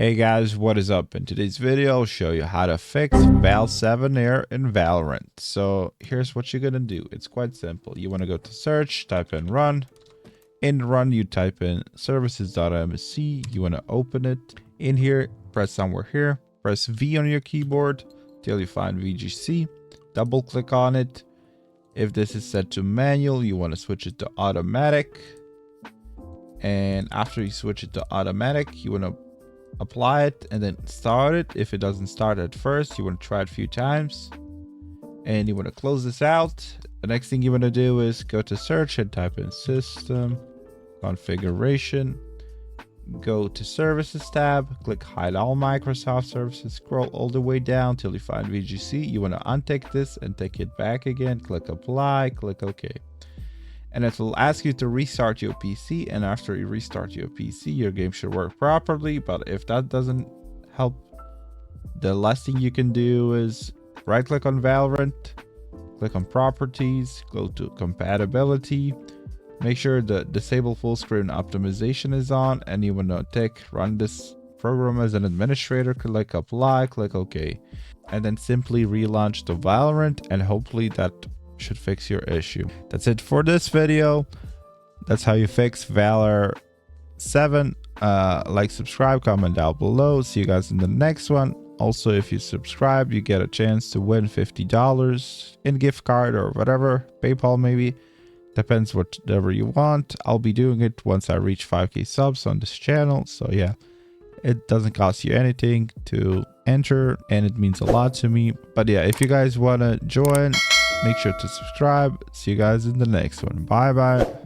Hey guys, what is up? In today's video, I'll show you how to fix Val 7 error in Valorant. So here's what you're gonna do. It's quite simple. You want to go to search, type in run. In run, you type in services.msc. You want to open it. In here, press somewhere here. Press V on your keyboard till you find VGC. Double click on it. If this is set to manual, you want to switch it to automatic. And after you switch it to automatic, you want to apply it and then start it. If it doesn't start at first, you want to try it a few times and you want to close this out. The next thing you want to do is go to search and type in system configuration, go to services tab, click hide all Microsoft services, scroll all the way down till you find VGC. You want to untick this and take it back again, click apply, click OK. And it will ask you to restart your PC, and after you restart your PC, your game should work properly. But if that doesn't help, the last thing you can do is right click on Valorant, click on properties, go to compatibility, make sure the disable full screen optimization is on, and you want to tick run this program as an administrator, click apply, click OK, and then simply relaunch the Valorant, and hopefully that should fix your issue. That's it for this video. That's how you fix Valor 7. Like, subscribe, comment down below. See you guys in the next one. Also, if you subscribe, you get a chance to win $50 in gift card or whatever, PayPal maybe, depends whatever you want. I'll be doing it once I reach 5k subs on this channel. So yeah, it doesn't cost you anything to enter and it means a lot to me. But yeah, if you guys want to join, make sure to subscribe. See you guys in the next one. Bye bye.